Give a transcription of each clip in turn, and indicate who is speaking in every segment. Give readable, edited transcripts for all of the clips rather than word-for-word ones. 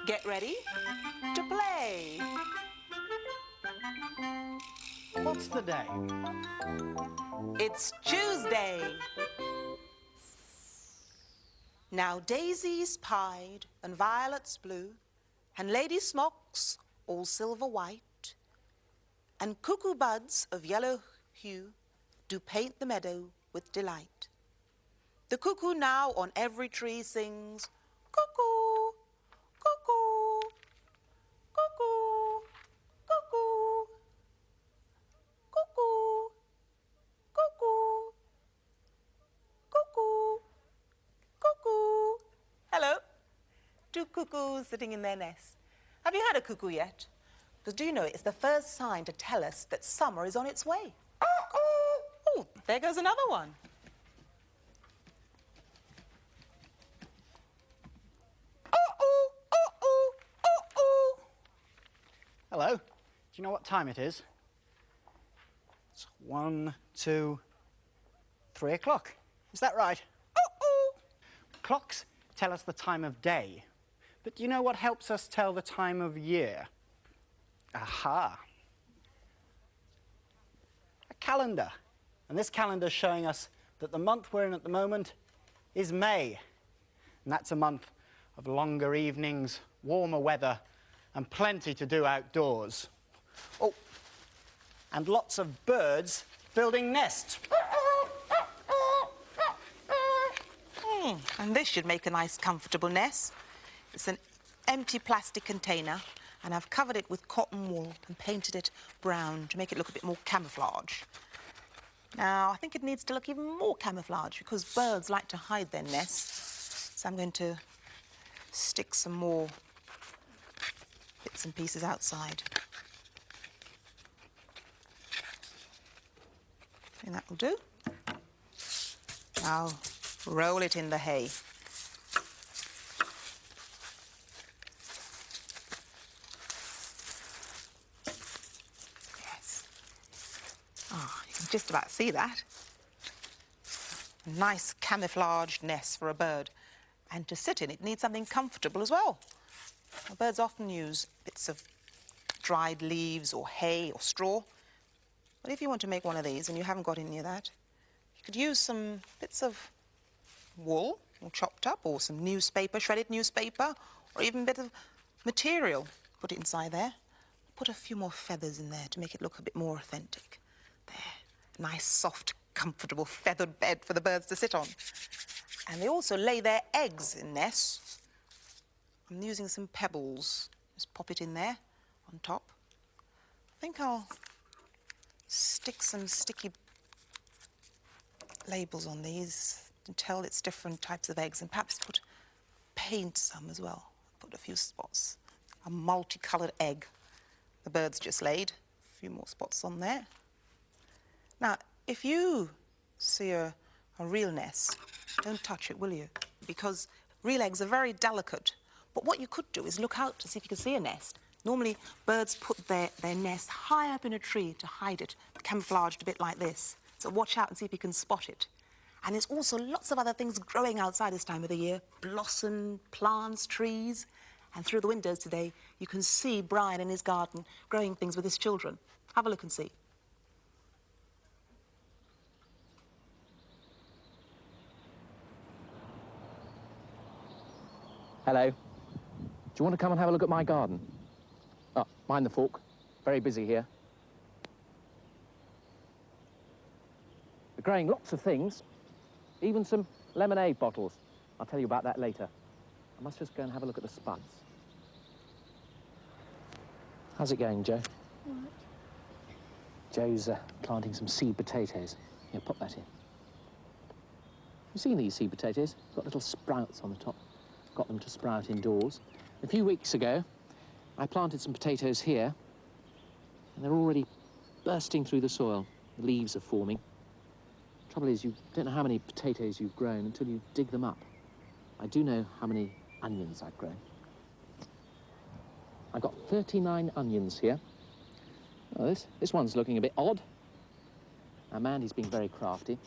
Speaker 1: Get ready to play.
Speaker 2: What's the day?
Speaker 1: It's Tuesday. Now daisies pied and violets blue, and lady smocks all silver white, and cuckoo buds of yellow hue do paint the meadow with delight. The cuckoo now on every tree sings, cuckoo, cuckoo, cuckoo, cuckoo, cuckoo, cuckoo, cuckoo, cuckoo. Hello. Two cuckoos sitting in their nest. Have you had a cuckoo yet? Because do you know it's the first sign to tell us that summer is on its way. Oh, there goes another one.
Speaker 2: Hello. Do you know what time it is? It's 1, 2, 3 o'clock. Is that right? Clocks tell us the time of day. But do you know what helps us tell the time of year? Aha. A calendar. And this calendar's showing us that the month we're in at the moment is May. And that's a month of longer evenings, warmer weather, and plenty to do outdoors. Oh, and lots of birds building nests.
Speaker 1: And this should make a nice, comfortable nest. It's an empty plastic container, and I've covered it with cotton wool and painted it brown to make it look a bit more camouflage. Now, I think it needs to look even more camouflage because birds like to hide their nests. So I'm going to stick some more bits and pieces outside. I think that will do. Now, roll it in the hay. Yes. Ah, you can just about see that. A nice camouflaged nest for a bird. And to sit in, it needs something comfortable as well. Now, birds often use bits of dried leaves or hay or straw. But if you want to make one of these and you haven't got any of that, you could use some bits of wool, or chopped up, or some newspaper, shredded newspaper, or even a bit of material. Put it inside there. Put a few more feathers in there to make it look a bit more authentic. There. Nice, soft, comfortable feathered bed for the birds to sit on. And they also lay their eggs in nests. I'm using some pebbles. Just pop it in there on top. I think I'll stick some sticky labels on these and tell it's different types of eggs, and perhaps paint some as well. Put a few spots. A multicoloured egg the birds just laid. A few more spots on there. Now, if you see a real nest, don't touch it, will you? Because real eggs are very delicate. But what you could do is look out to see if you can see a nest. Normally, birds put their nest high up in a tree to hide it, camouflaged a bit like this. So watch out and see if you can spot it. And there's also lots of other things growing outside this time of the year. Blossom, plants, trees. And through the windows today, you can see Brian in his garden growing things with his children. Have a look and see.
Speaker 3: Hello. Do you want to come and have a look at my garden? Oh, mind the fork. Very busy here. We're growing lots of things, even some lemonade bottles. I'll tell you about that later. I must just go and have a look at the spuds. How's it going, Joe?
Speaker 4: All right.
Speaker 3: Joe's planting some seed potatoes. Here, pop that in. You've seen these seed potatoes? Got little sprouts on the top. Got them to sprout indoors. A few weeks ago, I planted some potatoes here, and they're already bursting through the soil. The leaves are forming. Trouble is, you don't know how many potatoes you've grown until you dig them up. I do know how many onions I've grown. I've got 39 onions here. Oh, this one's looking a bit odd. Now, Mandy's being very crafty.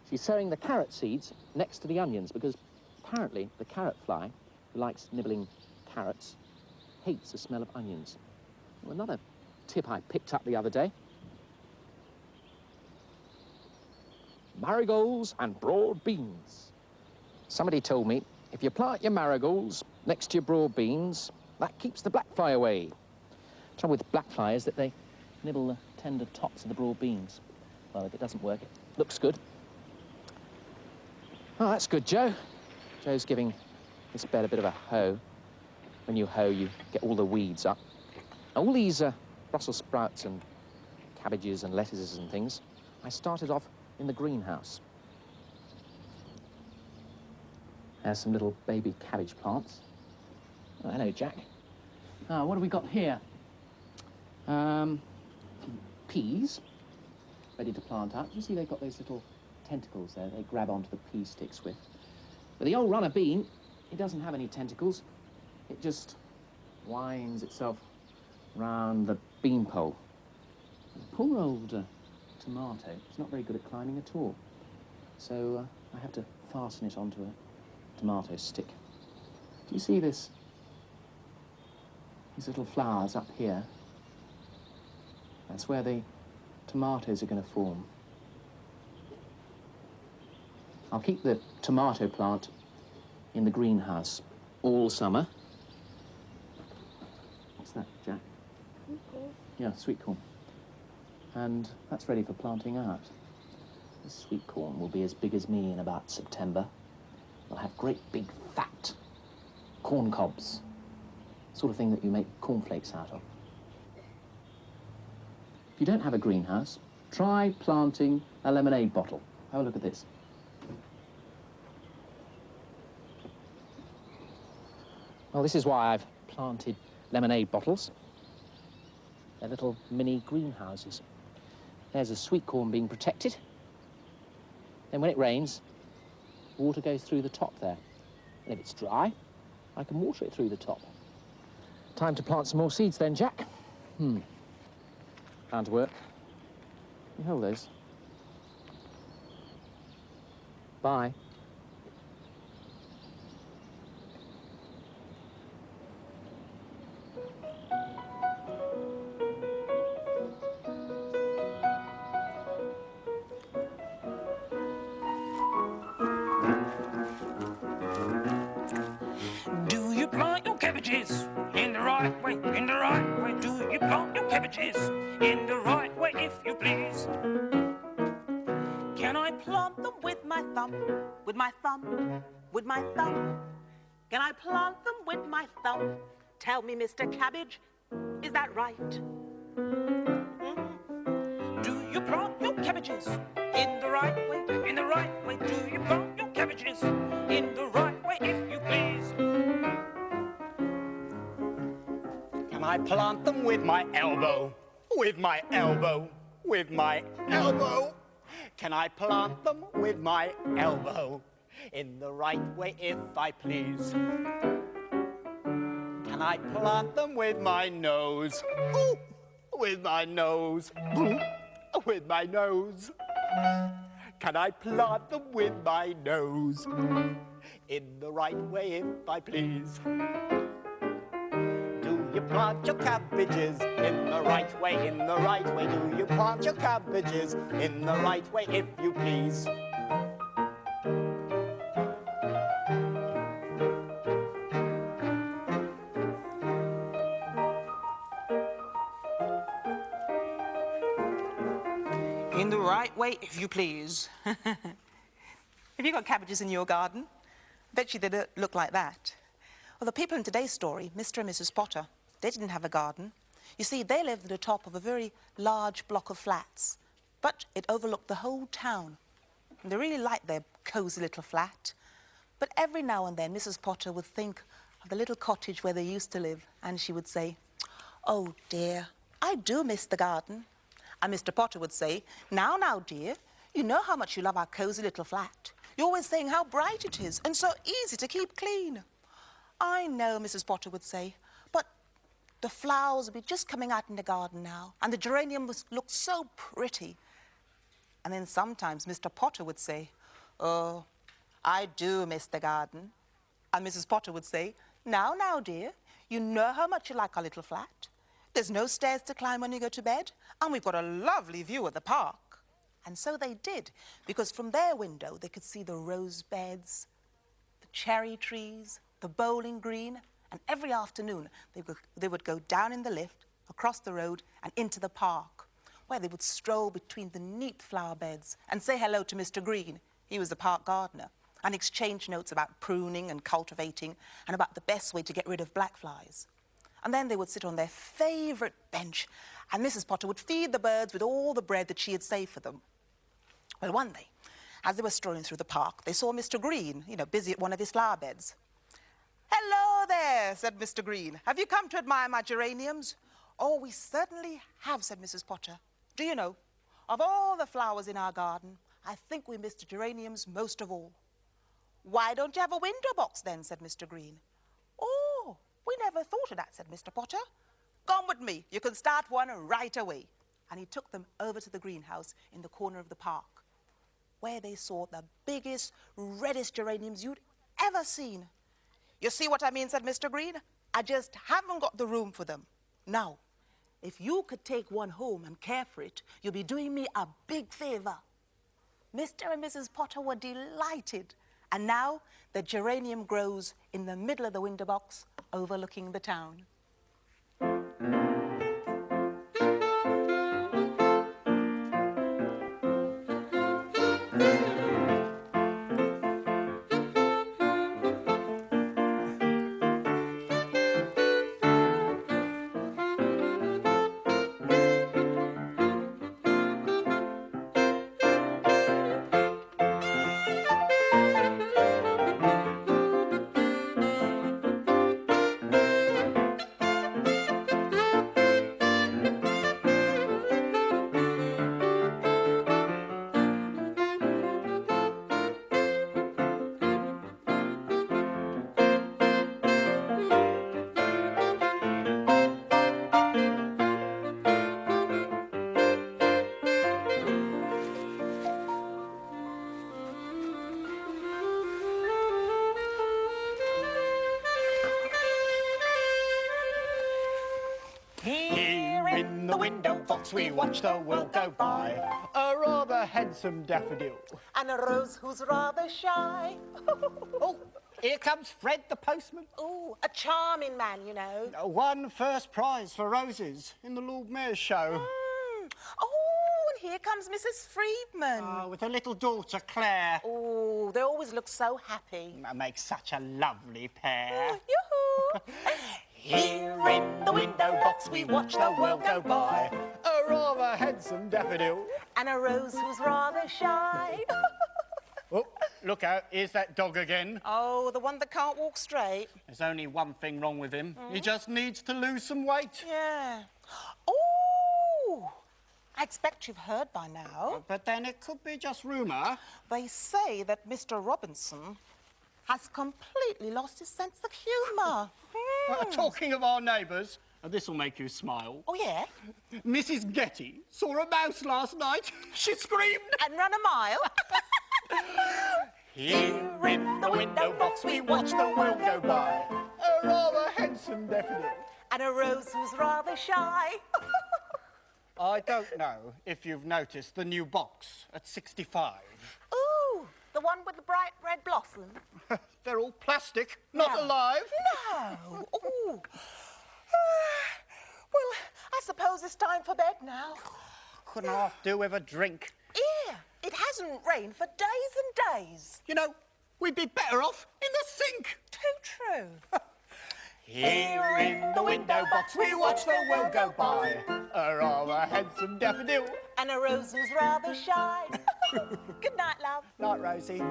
Speaker 3: She's sowing the carrot seeds next to the onions because apparently the carrot fly, who likes nibbling carrots, hates the smell of onions. Well, another tip I picked up the other day. Marigolds and broad beans. Somebody told me if you plant your marigolds next to your broad beans, that keeps the black fly away. The trouble with black fly is that they nibble the tender tops of the broad beans. Well, if it doesn't work, it looks good. Oh, that's good, Joe. Joe's giving this bed a bit of a hoe. When you hoe, you get all the weeds up. All these Brussels sprouts and cabbages and lettuces and things, I started off in the greenhouse. There's some little baby cabbage plants. Oh, hello, Jack. What have we got here? Peas, ready to plant out. You see they've got those little tentacles there they grab onto the pea sticks with. But the old runner bean, it doesn't have any tentacles. It just winds itself round the bean pole. The poor old tomato is not very good at climbing at all. So I have to fasten it onto a tomato stick. Do you see this? These little flowers up here. That's where the tomatoes are going to form. I'll keep the tomato plant in the greenhouse all summer. What's that, Jack? Sweet corn. Yeah, sweet corn. And that's ready for planting out. The sweet corn will be as big as me in about September. It'll have great big fat corn cobs, sort of thing that you make cornflakes out of. If you don't have a greenhouse, try planting a lemonade bottle. Have a look at this. Well, this is why I've planted lemonade bottles. They're little mini greenhouses. There's a sweet corn being protected. Then when it rains, water goes through the top there. And if it's dry, I can water it through the top. Time to plant some more seeds then, Jack. Bound to work. You hold those. Bye.
Speaker 4: Do you plant your cabbages in the right way, in the right way? Do you plant your cabbages in the right way, if you please?
Speaker 1: Can I plant them with my thumb, with my thumb, with my thumb? Can I plant them with my thumb? Tell me, Mr. Cabbage, is that right?
Speaker 4: Do you plant your cabbages in the right way, in the right way? Do you plant your cabbages in the right way, if you please?
Speaker 2: Can I plant them with my elbow? With my elbow? With my elbow? Can I plant them with my elbow? In the right way, if I please. Can I plant them with my nose? Ooh, with my nose. Ooh, with my nose. Can I plant them with my nose? In the right way, if I please. Do you plant your cabbages in the right way, in the right way? Do you plant your cabbages in the right way, if you please?
Speaker 1: In the right way, if you please. Have you got cabbages in your garden? I bet you they don't look like that. Well, the people in today's story, Mr. and Mrs. Potter, they didn't have a garden. You see, they lived at the top of a very large block of flats, but it overlooked the whole town. And they really liked their cosy little flat. But every now and then, Mrs. Potter would think of the little cottage where they used to live, and she would say, "Oh, dear, I do miss the garden." And Mr. Potter would say, now, dear, you know how much you love our cosy little flat. You're always saying how bright it is and so easy to keep clean." "I know," Mrs. Potter would say, "but the flowers will be just coming out in the garden now, and the geraniums look so pretty." And then sometimes Mr. Potter would say, "Oh, I do miss the garden." And Mrs. Potter would say, now, dear, You know how much you like our little flat. There's no stairs to climb when you go to bed, and we've got a lovely view of the park. And so they did, because from their window they could see the rose beds, the cherry trees, the bowling green, and every afternoon they would go down in the lift, across the road and into the park, where they would stroll between the neat flower beds and say hello to Mr. Green. He was the park gardener, and exchange notes about pruning and cultivating and about the best way to get rid of black flies. And then they would sit on their favourite bench, and Mrs. Potter would feed the birds with all the bread that she had saved for them. Well, one day, as they were strolling through the park, they saw Mr. Green, busy at one of his flower beds. "Hello there," said Mr. Green. "Have you come to admire my geraniums?" "Oh, we certainly have," said Mrs. Potter. "Do you know, of all the flowers in our garden, I think we miss the geraniums most of all." "Why don't you have a window box then?" said Mr. Green. "Oh, we never thought of that," said Mr. Potter. "Come with me. You can start one right away." And he took them over to the greenhouse in the corner of the park, where they saw the biggest, reddest geraniums you'd ever seen. "You see what I mean," said Mr. Green. "I just haven't got the room for them. Now, if you could take one home and care for it, you'll be doing me a big favour." Mr. and Mrs. Potter were delighted, and now the geranium grows in the middle of the window box overlooking the town.
Speaker 2: Here in the window box we watch the world go by. A rather handsome daffodil.
Speaker 1: And a rose who's rather shy.
Speaker 2: Oh, here comes Fred the postman.
Speaker 1: Oh, a charming man,
Speaker 2: Won first prize for roses in the Lord Mayor's show.
Speaker 1: Oh, and here comes Mrs. Friedman.
Speaker 2: With her little daughter Claire.
Speaker 1: Oh, they always look so happy.
Speaker 2: That makes such a lovely pair.
Speaker 1: Yoo-hoo!
Speaker 2: Here in the window box we watch the world go by. A rather handsome daffodil.
Speaker 1: And a rose who's rather shy.
Speaker 2: Oh, look out, here's that dog again.
Speaker 1: Oh, the one that can't walk straight.
Speaker 2: There's only one thing wrong with him. He just needs to lose some weight.
Speaker 1: Yeah. Oh, I expect you've heard by now.
Speaker 2: But then it could be just rumour.
Speaker 1: They say that Mr. Robinson has completely lost his sense of humour.
Speaker 2: Talking of our neighbours, this will make you smile.
Speaker 1: Oh, yeah?
Speaker 2: Mrs. Getty saw a mouse last night. She screamed.
Speaker 1: And run a mile.
Speaker 2: Here in the window box we watch the world go by. A rather handsome daffodil.
Speaker 1: And a rose who's rather shy.
Speaker 2: I don't know if you've noticed the new box at 65.
Speaker 1: Ooh, the one with the bright red blossom.
Speaker 2: They're all plastic, not alive.
Speaker 1: No. Ooh. Well, I suppose it's time for bed now.
Speaker 2: Couldn't half do with a drink.
Speaker 1: Here, it hasn't rained for days and days.
Speaker 2: You know, we'd be better off in the sink.
Speaker 1: Too true.
Speaker 2: Here in the window box we watch the world go by. A rather handsome daffodil.
Speaker 1: And a rose who's rather shy. Good night, love.
Speaker 2: Night, Rosie.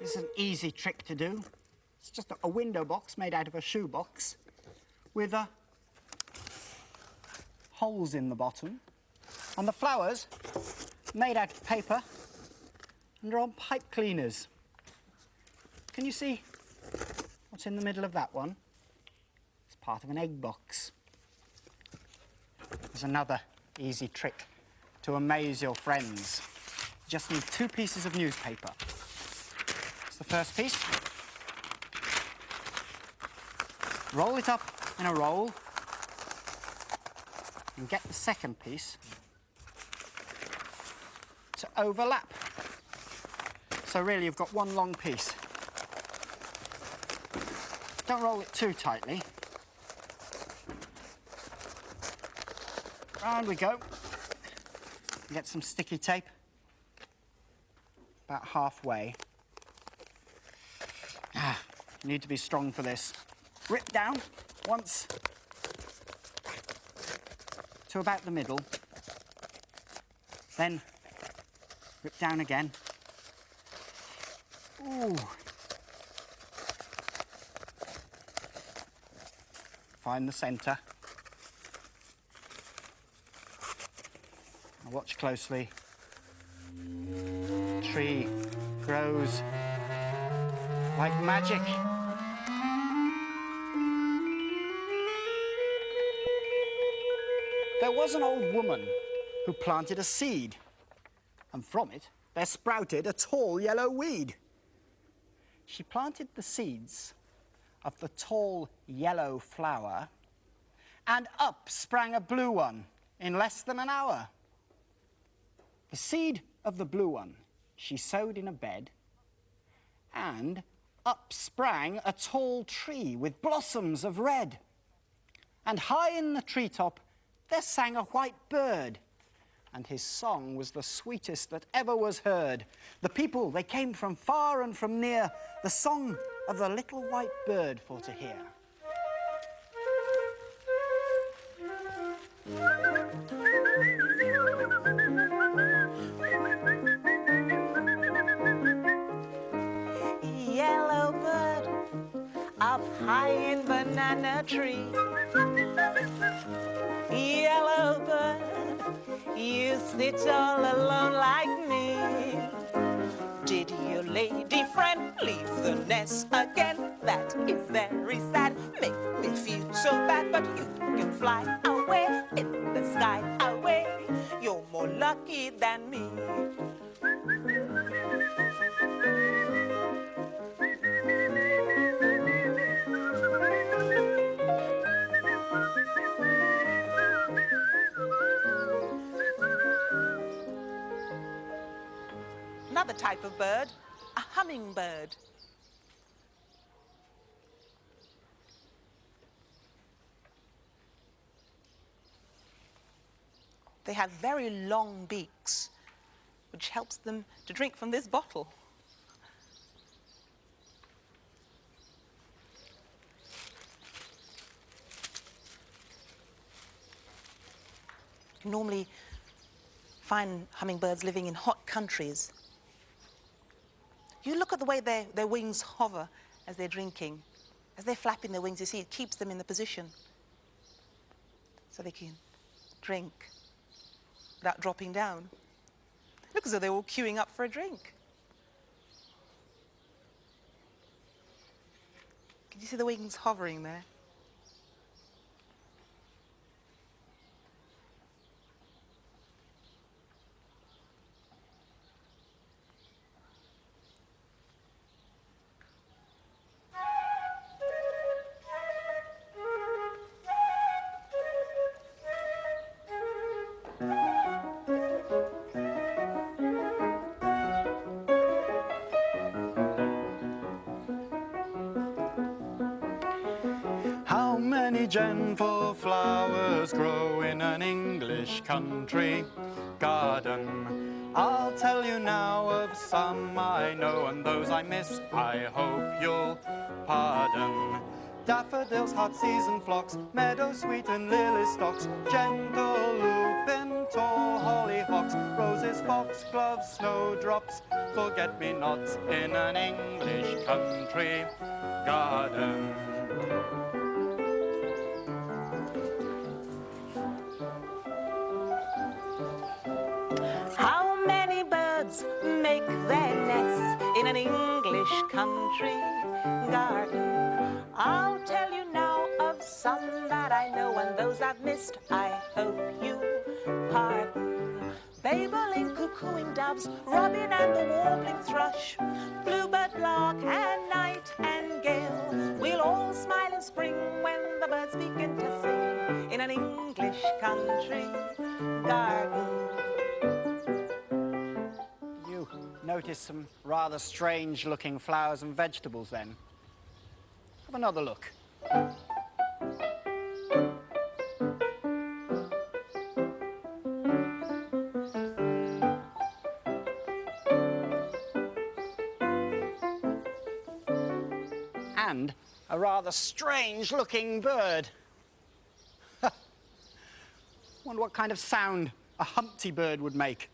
Speaker 2: This is an easy trick to do. It's just a window box made out of a shoebox with holes in the bottom. And the flowers made out of paper and are on pipe cleaners. Can you see what's in the middle of that one? It's part of an egg box. There's another easy trick to amaze your friends. You just need 2 pieces of newspaper. That's the first piece. Roll it up in a roll and get the second piece to overlap. So really you've got one long piece. Don't roll it too tightly. Round we go. Get some sticky tape about halfway. You need to be strong for this. Rip down once to about the middle, then rip down again. Ooh. Find the centre. Now watch closely. Tree grows like magic. There was an old woman who planted a seed, and from it there sprouted a tall yellow weed. She planted the seeds of the tall yellow flower, and up sprang a blue one in less than an hour. The seed of the blue one she sowed in a bed, and up sprang a tall tree with blossoms of red. And high in the treetop there sang a white bird, and his song was the sweetest that ever was heard. The people, they came from far and from near, the song of the little white bird for to hear.
Speaker 1: Yellow bird up high in banana tree. Yellow bird, you sit all alone like me. Did your lady friend leave the nest again? That is very sad. Make me feel so bad, but you can fly away in the sky away. You're more lucky than me. Another type of bird, a hummingbird. They have very long beaks, which helps them to drink from this bottle. You normally find hummingbirds living in hot countries. You look at the way their wings hover as they're drinking. As they're flapping their wings, you see it keeps them in the position so they can drink without dropping down. Look as though they're all queuing up for a drink. Can you see the wings hovering there?
Speaker 2: How many gentle flowers grow in an English country garden? I'll tell you now of some I know, and those I miss I hope you'll pardon. daffodils, heart season phlox, meadow sweet and lily stalks, gentle lupin, tall hollyhocks, roses, foxgloves, snowdrops, forget-me-nots in an English country garden.
Speaker 1: How many birds make their nests in an English country garden? I'll tell you now of some that I know, and those I've missed I hope you pardon. Babel cuckooing doves, robin and the warbling thrush, bluebird, lark and nightingale, we'll all smile in spring when the birds begin to sing in an English country garden.
Speaker 2: You notice some rather strange-looking flowers and vegetables then? Have another look. And a rather strange-looking bird. Wonder what kind of sound a Humpty bird would make.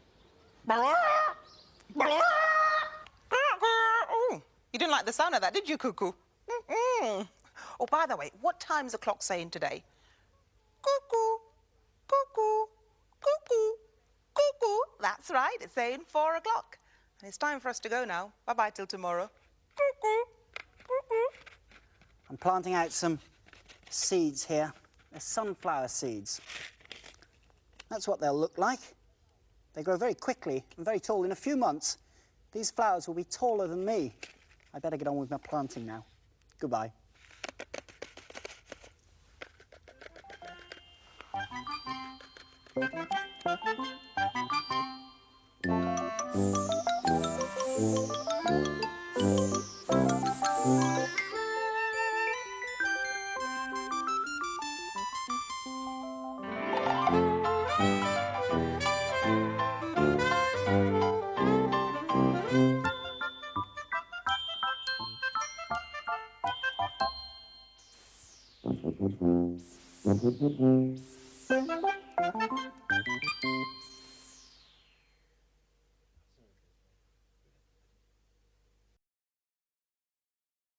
Speaker 1: Oh, you didn't like the sound of that, did you, Cuckoo? Mm-mm. Oh, by the way, what time's the clock saying today? Cuckoo, cuckoo, cuckoo, cuckoo. That's right, it's saying 4 o'clock. And it's time for us to go now. Bye-bye till tomorrow. Cuckoo, cuckoo.
Speaker 2: I'm planting out some seeds here. They're sunflower seeds. That's what they'll look like. They grow very quickly and very tall. In a few months, these flowers will be taller than me. I better get on with my planting now. Goodbye.